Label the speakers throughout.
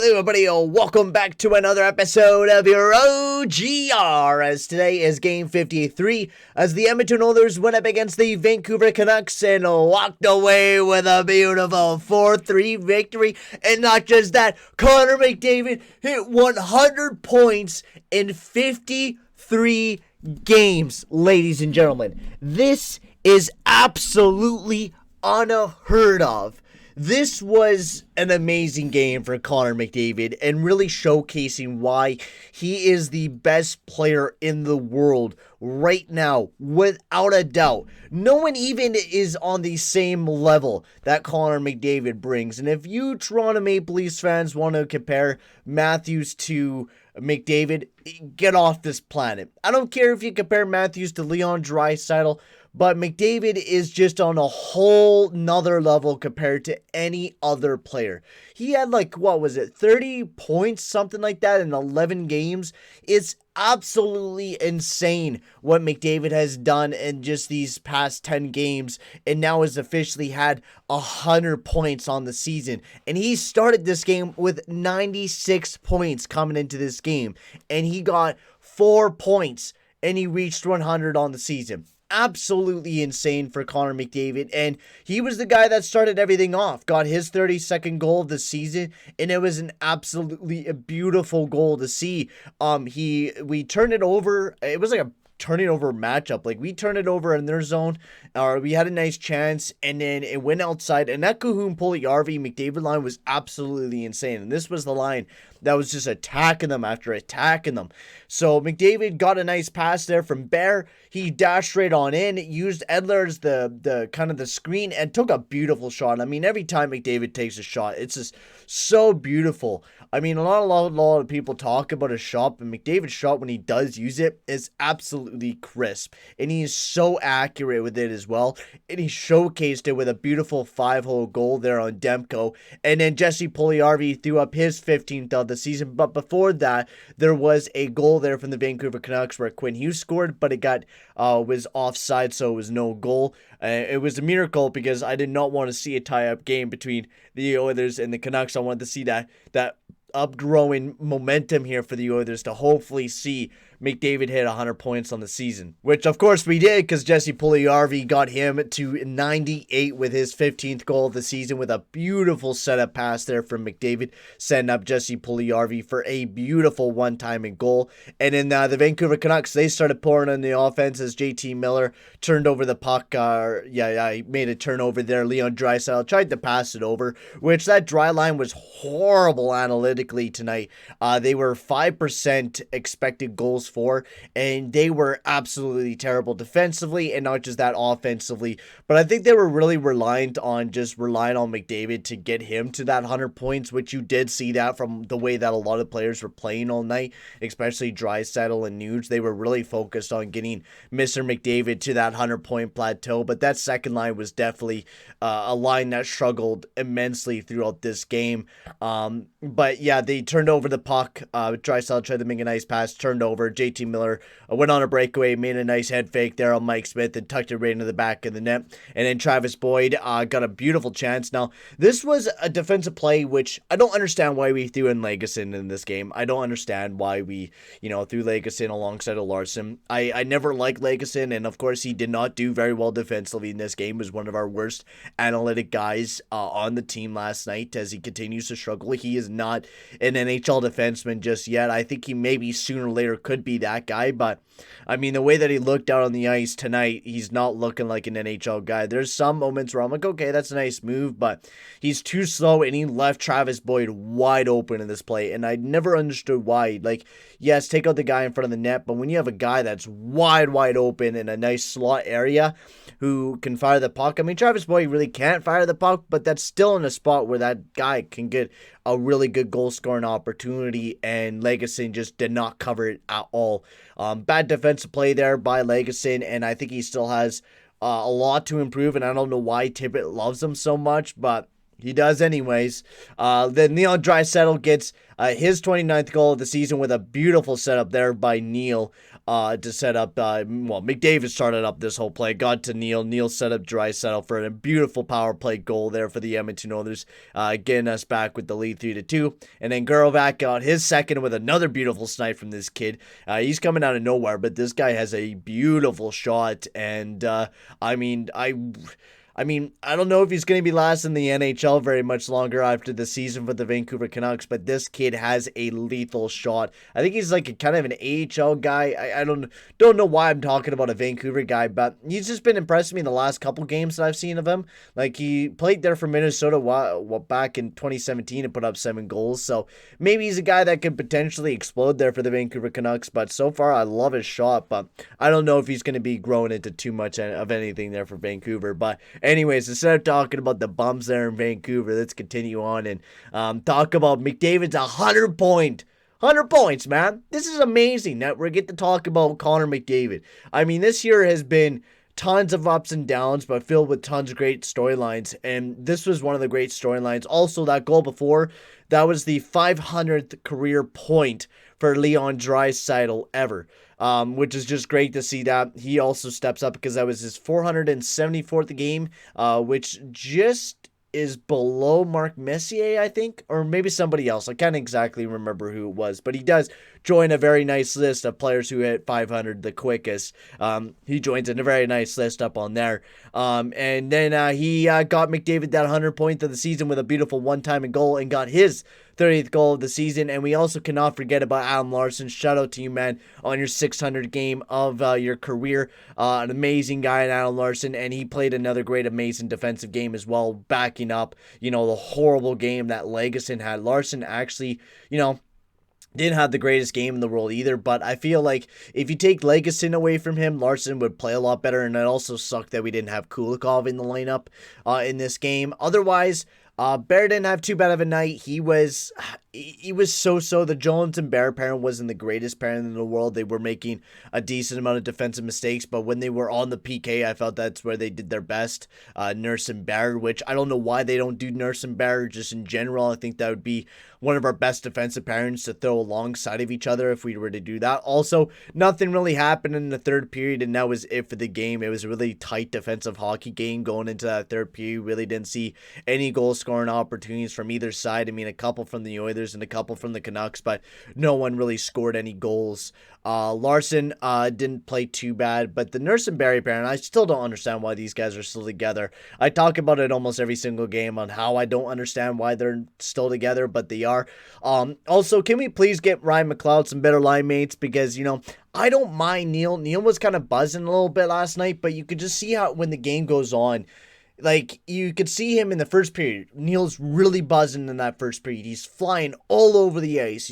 Speaker 1: Hello everybody, welcome back to another episode of your OGR, as today is game 53, as the Edmonton Oilers went up against the Vancouver Canucks and walked away with a beautiful 4-3 victory. And not just that, Connor McDavid hit 100 points in 53 games, ladies and gentlemen. This is absolutely unheard of. This was an amazing game for Connor McDavid and really showcasing why he is the best player in the world right now, without a doubt. No one even is on the same level that Connor McDavid brings. And if you Toronto Maple Leafs fans want to compare Matthews to McDavid, get off this planet. I don't care if you compare Matthews to Leon Draisaitl, but McDavid is just on a whole nother level compared to any other player. He had 30 points, something like that, in 11 games. It's absolutely insane what McDavid has done in just these past 10 games, and now has officially had 100 points on the season. And he started this game with 96 points coming into this game, and he got 4 points, and he reached 100 on the season. Absolutely insane for Connor McDavid, and he was the guy that started everything off, got his 32nd goal of the season, and it was an absolutely beautiful goal to see. We turned it over. It was like a turning over matchup. We turned it over in their zone, or we had a nice chance, and then it went outside, and that Cahoon Puljujärvi McDavid line was absolutely insane, and this was the line that was just attacking them after attacking them. So McDavid got a nice pass there from Bear. He dashed right on in, used Edler as the kind of the screen, and took a beautiful shot. I mean, every time McDavid takes a shot, it's just so beautiful. I mean, a lot of people talk about a shot, but McDavid's shot, when he does use it, is absolutely crisp. And he is so accurate with it as well. And he showcased it with a beautiful 5-hole goal there on Demko. And then Jesse Puljujärvi threw up his 15th of the season. But before that, there was a goal there from the Vancouver Canucks where Quinn Hughes scored, but it was offside, so it was no goal. It was a miracle because I did not want to see a tie-up game between the Oilers and the Canucks. I wanted to see that upgrowing momentum here for the Oilers to hopefully see McDavid hit 100 points on the season, which of course we did, because Jesse Puljujärvi got him to 98 with his 15th goal of the season, with a beautiful setup pass there from McDavid, setting up Jesse Puljujärvi for a beautiful one-timing goal. And then the Vancouver Canucks, they started pouring on the offense as JT Miller turned over the puck. He made a turnover there. Leon Draisaitl tried to pass it over, which that dry line was horrible analytically tonight. They were 5% expected goals for, and they were absolutely terrible defensively, and not just that, offensively. But I think they were really relying on McDavid to get him to that 100 points, which you did see that from the way that a lot of players were playing all night, especially Draisaitl and Nuge. They were really focused on getting Mr. McDavid to that 100-point plateau, but that second line was definitely a line that struggled immensely throughout this game. But yeah, they turned over the puck. Draisaitl tried to make a nice pass, turned over. JT Miller went on a breakaway, made a nice head fake there on Mike Smith, and tucked it right into the back of the net. And then Travis Boyd got a beautiful chance. Now, this was a defensive play, which I don't understand why we threw in Lagesson in this game. I don't understand why we, threw Lagesson alongside of Larsson. I never liked Lagesson, and of course, he did not do very well defensively in this game. He was one of our worst analytic guys on the team last night as he continues to struggle. He is not an NHL defenseman just yet. I think he maybe sooner or later could be that guy, but I mean, the way that he looked out on the ice tonight, he's not looking like an NHL guy. There's some moments where I'm like, okay, that's a nice move, but he's too slow, and he left Travis Boyd wide open in this play, and I never understood why. Yes, take out the guy in front of the net, but when you have a guy that's wide open in a nice slot area who can fire the puck, I mean, Travis Boyd really can't fire the puck, but that's still in a spot where that guy can get a really good goal-scoring opportunity, and Lagesson just did not cover it at all. Bad defensive play there by Lagesson, and I think he still has a lot to improve, and I don't know why Tippett loves him so much, but he does anyways. Then Leon Draisaitl gets his 29th goal of the season with a beautiful setup there by Neil. to set up, McDavid started up this whole play, got to Neil. Neil set up Draisaitl for a beautiful power play goal there for the Edmonton Oilers, getting us back with the lead 3-2. And then Gerlach got his second with another beautiful snipe from this kid. He's coming out of nowhere, but this guy has a beautiful shot. And, I don't know if he's going to be lasting the NHL very much longer after the season for the Vancouver Canucks, but this kid has a lethal shot. I think he's like a kind of an AHL guy. I don't know why I'm talking about a Vancouver guy, but he's just been impressing me in the last couple games that I've seen of him. Like, he played there for Minnesota back in 2017 and put up 7 goals, so maybe he's a guy that could potentially explode there for the Vancouver Canucks, but so far I love his shot, but I don't know if he's going to be growing into too much of anything there for Vancouver. But anyways, instead of talking about the bums there in Vancouver, let's continue on and talk about McDavid's 100 points, man. This is amazing that we get to talk about Connor McDavid. I mean, this year has been tons of ups and downs, but filled with tons of great storylines, and this was one of the great storylines. Also, that goal before, that was the 500th career point for Leon Draisaitl ever. Which is just great to see that. He also steps up because that was his 474th game, which just is below Mark Messier, I think, or maybe somebody else. I can't exactly remember who it was, but he does join a very nice list of players who hit 500 the quickest. He joins in a very nice list up on there. And then he got McDavid that 100 point of the season with a beautiful one-time goal and got his 30th goal of the season. And we also cannot forget about Adam Larsson. Shout out to you, man, on your 600 game of your career. An amazing guy in Adam Larsson, and he played another great, amazing defensive game as well, backing up, the horrible game that Legason had. Larsson actually, didn't have the greatest game in the world either, but I feel like if you take Legason away from him, Larsson would play a lot better, and it also sucked that we didn't have Kulikov in the lineup in this game. Otherwise, Bear didn't have too bad of a night. He was so-so. The Jones and Bear pairing wasn't the greatest pairing in the world. They were making a decent amount of defensive mistakes, but when they were on the PK, I felt that's where they did their best. Nurse and Bear, which I don't know why they don't do Nurse and Bear just in general. I think that would be one of our best defensive pairings to throw alongside of each other if we were to do that. Also, nothing really happened in the third period, and that was it for the game. It was a really tight defensive hockey game going into that third period. Really didn't see any goal scoring opportunities from either side. I mean, a couple from the Oilers and a couple from the Canucks, but no one really scored any goals. Larsson didn't play too bad, but the Nurse and Barry pairing, I still don't understand why these guys are still together. I talk about it almost every single game on how I don't understand why they're still together, but they are. Also, can we please get Ryan McLeod some better line mates? Because, I don't mind Neil. Neil was kind of buzzing a little bit last night, but you could just see how when the game goes on, like, you could see him in the first period. Neil's really buzzing in that first period. He's flying all over the ice.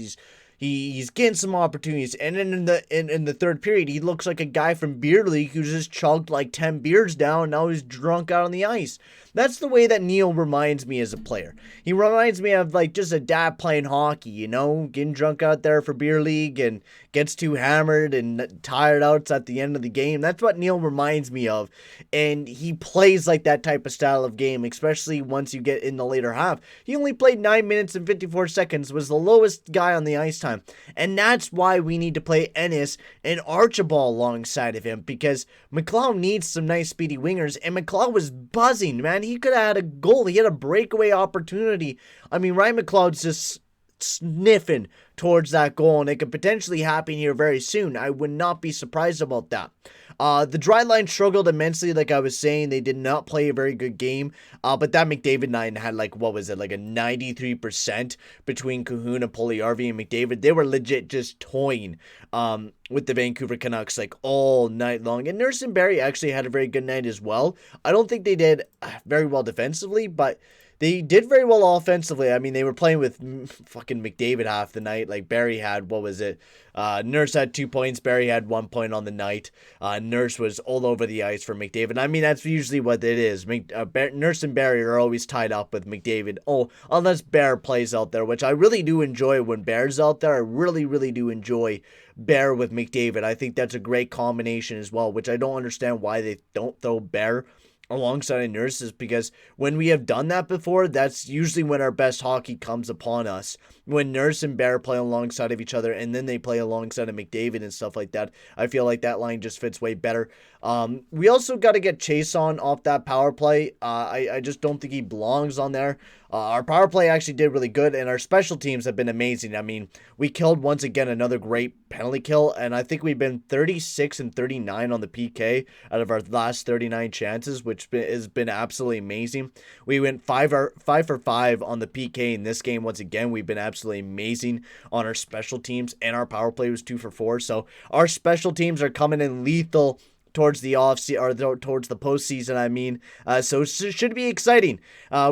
Speaker 1: He's getting some opportunities. And then in the third period, he looks like a guy from beer league who just chugged like 10 beers down and now he's drunk out on the ice. That's the way that Neil reminds me as a player. He reminds me of like just a dad playing hockey, getting drunk out there for beer league and gets too hammered and tired out at the end of the game. That's what Neil reminds me of. And he plays like that type of style of game, especially once you get in the later half. He only played 9 minutes and 54 seconds, was the lowest guy on the ice time. And that's why we need to play Ennis and Archibald alongside of him, because McLeod needs some nice speedy wingers, and McLeod was buzzing, man. He could have had a goal. He had a breakaway opportunity. I mean, Ryan McLeod's just sniffing towards that goal, and it could potentially happen here very soon. I would not be surprised about that. The dry line struggled immensely, like I was saying. They did not play a very good game. But that McDavid night had like a 93% between Kahuna, Puljujärvi, and McDavid. They were legit just toying with the Vancouver Canucks like all night long. And Nurse and Barry actually had a very good night as well. I don't think they did very well defensively, but they did very well offensively. I mean, they were playing with fucking McDavid half the night. Like, Barry had, Nurse had 2 points. Barry had 1 point on the night. Nurse was all over the ice for McDavid. I mean, that's usually what it is. Nurse and Barry are always tied up with McDavid. Oh, unless Bear plays out there, which I really do enjoy when Bear's out there. I really, really do enjoy Bear with McDavid. I think that's a great combination as well, which I don't understand why they don't throw Bear alongside nurses, because when we have done that before, that's usually when our best hockey comes upon us. When Nurse and Bear play alongside of each other, and then they play alongside of McDavid and stuff like that, I feel like that line just fits way better. We also got to get Chase on off that power play. I just don't think he belongs on there. Our power play actually did really good, and our special teams have been amazing. I mean, we killed once again another great penalty kill, and I think we've been 36 and 39 on the PK out of our last 39 chances, which has been absolutely amazing. We went 5 for 5 on the PK in this game. Once again, we've been absolutely amazing on our special teams, and our power play was 2 for 4. So our special teams are coming in lethal towards the towards the postseason. I mean, so it should be exciting.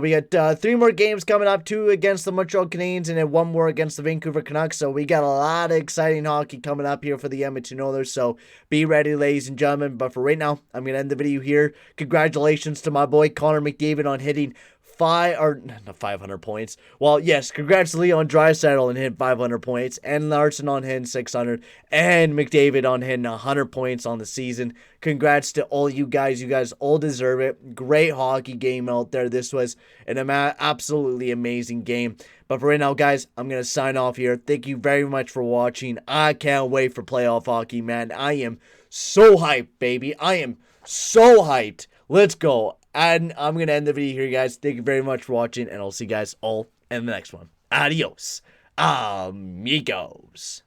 Speaker 1: We got 3 more games coming up: 2 against the Montreal Canadiens, and then 1 more against the Vancouver Canucks. So we got a lot of exciting hockey coming up here for the Edmonton Oilers. So be ready, ladies and gentlemen. But for right now, I'm gonna end the video here. Congratulations to my boy Connor McDavid on hitting 500 points. Well, yes, congrats to Leon Draisaitl on hitting 500 points, and Larsson on hitting 600, and McDavid on hitting 100 points on the season. Congrats to all you guys. You guys all deserve it. Great hockey game out there. This was an absolutely amazing game. But for right now, guys, I'm going to sign off here. Thank you very much for watching. I can't wait for playoff hockey, man. I am so hyped, baby. I am so hyped. Let's go. And I'm going to end the video here, guys. Thank you very much for watching, and I'll see you guys all in the next one. Adios, amigos.